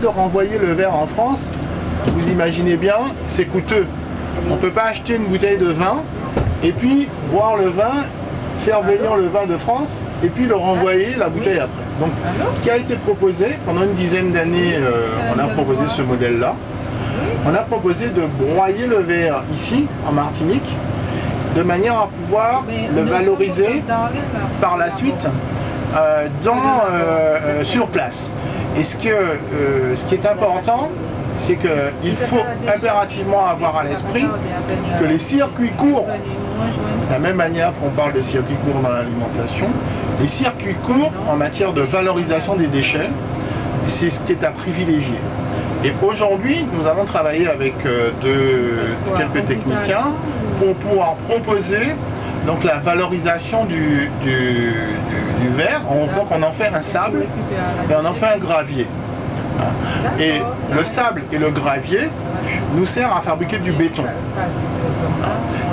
de renvoyer le verre en France, vous imaginez bien, c'est coûteux. On ne peut pas acheter une bouteille de vin et puis boire le vin, faire venir le vin de France et puis le renvoyer la bouteille après. Donc ce qui a été proposé, pendant une dizaine d'années, on a proposé ce modèle-là. On a proposé de broyer le verre ici, en Martinique, de manière à pouvoir le valoriser par la suite sur place. Et ce qui est important, c'est qu'il faut impérativement avoir à l'esprit que les circuits courts, de la même manière qu'on parle de circuits courts dans l'alimentation, les circuits courts en matière de valorisation des déchets, c'est ce qui est à privilégier. Et aujourd'hui, nous avons travaillé avec quelques techniciens pour pouvoir proposer donc, la valorisation du verre. Donc on en fait un sable et on en fait un gravier. Et le sable et le gravier nous servent à fabriquer du béton.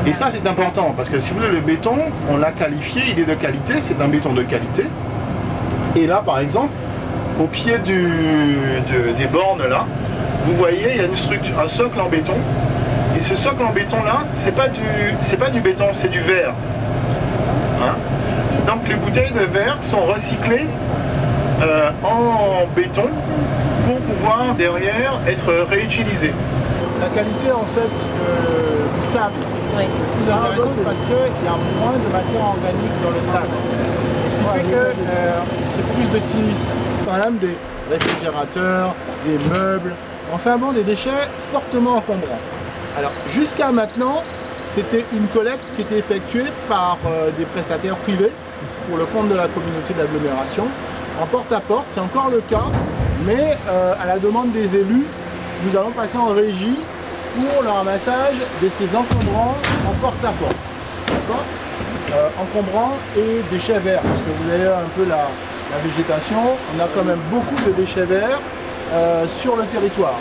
Et ça c'est important parce que si vous voulez, le béton, on l'a qualifié, il est de qualité, c'est un béton de qualité. Et là par exemple, au pied des bornes là, vous voyez, il y a une structure, un socle en béton. Et ce socle en béton là, c'est pas du béton, c'est du verre. Hein? Donc les bouteilles de verre sont recyclées en béton pour pouvoir derrière être réutilisées. La qualité en fait du sable est plus intéressante parce qu'il y a moins de matière organique dans le sable. Ce qui fait que c'est plus de silice. Quand même des réfrigérateurs, des meubles, enfin bon, des déchets fortement encombrants. Alors jusqu'à maintenant, c'était une collecte qui était effectuée par des prestataires privés pour le compte de la communauté d'agglomération. En porte-à-porte, c'est encore le cas, mais à la demande des élus, nous allons passer en régie pour le ramassage de ces encombrants en porte-à-porte. D'accord ? Encombrants et déchets verts, parce que vous avez un peu la végétation, on a quand même beaucoup de déchets verts sur le territoire.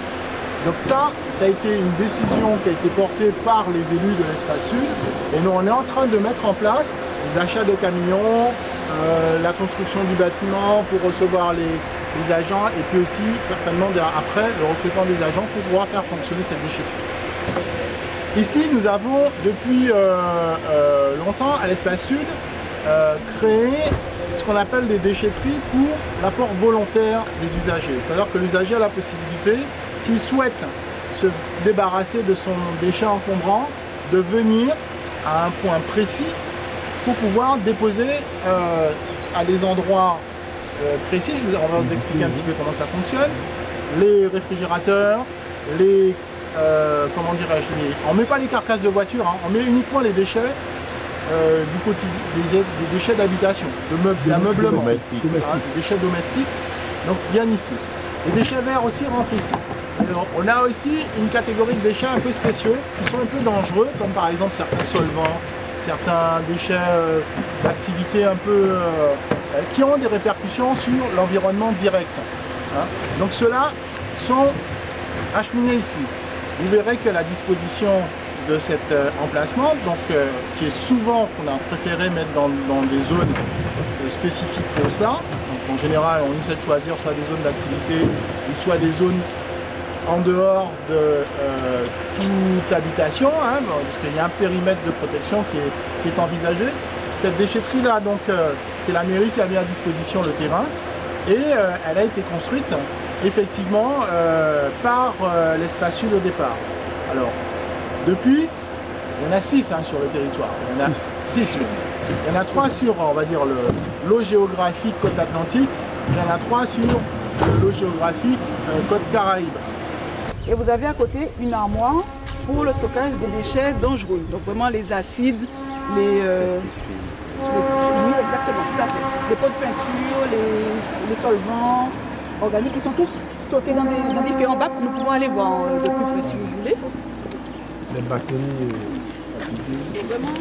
Donc ça a été une décision qui a été portée par les élus de l'Espace Sud, et nous on est en train de mettre en place les achats de camions, la construction du bâtiment pour recevoir les agents, et puis aussi certainement après le recrutement des agents pour pouvoir faire fonctionner cette déchetterie. Ici nous avons depuis longtemps à l'Espace Sud créé ce qu'on appelle des déchetteries pour l'apport volontaire des usagers. C'est-à-dire que l'usager a la possibilité, s'il souhaite se débarrasser de son déchet encombrant, de venir à un point précis pour pouvoir déposer à des endroits précis. On va vous expliquer un petit peu comment ça fonctionne. Les réfrigérateurs, les... comment dirais-je, on ne met pas les carcasses de voiture, hein, on met uniquement les déchets du quotidien, des déchets d'habitation, d'ameublement, des déchets domestiques, donc viennent ici. Les déchets verts aussi rentrent ici. Alors, on a aussi une catégorie de déchets un peu spéciaux qui sont un peu dangereux, comme par exemple certains solvants, certains déchets d'activité un peu qui ont des répercussions sur l'environnement direct. Hein. Donc ceux-là sont acheminés ici. Vous verrez que la disposition de cet emplacement, donc, qui est souvent qu'on a préféré mettre dans des zones spécifiques pour cela. Donc, en général, on essaie de choisir soit des zones d'activité ou soit des zones en dehors de toute habitation, hein, parce qu'il y a un périmètre de protection qui est envisagé. Cette déchetterie-là, donc, c'est la mairie qui a mis à disposition le terrain et elle a été construite effectivement par l'Espace Sud au départ. Alors, depuis, il y en a 6 hein, sur le territoire. Il y en a 6. Il y en a 3 sur, on va dire, l'eau géographique côte Atlantique. Il y en a 3 sur l'eau géographique côte Caraïbe. Et vous avez à côté une armoire pour le stockage des déchets dangereux. Donc vraiment les acides, les... oui, exactement, tout à fait. Les pots de peinture, les solvants organiques, ils sont tous stockés dans différents bacs. Nous pouvons aller voir de plus près si vous voulez. Les bactéries. Et vraiment,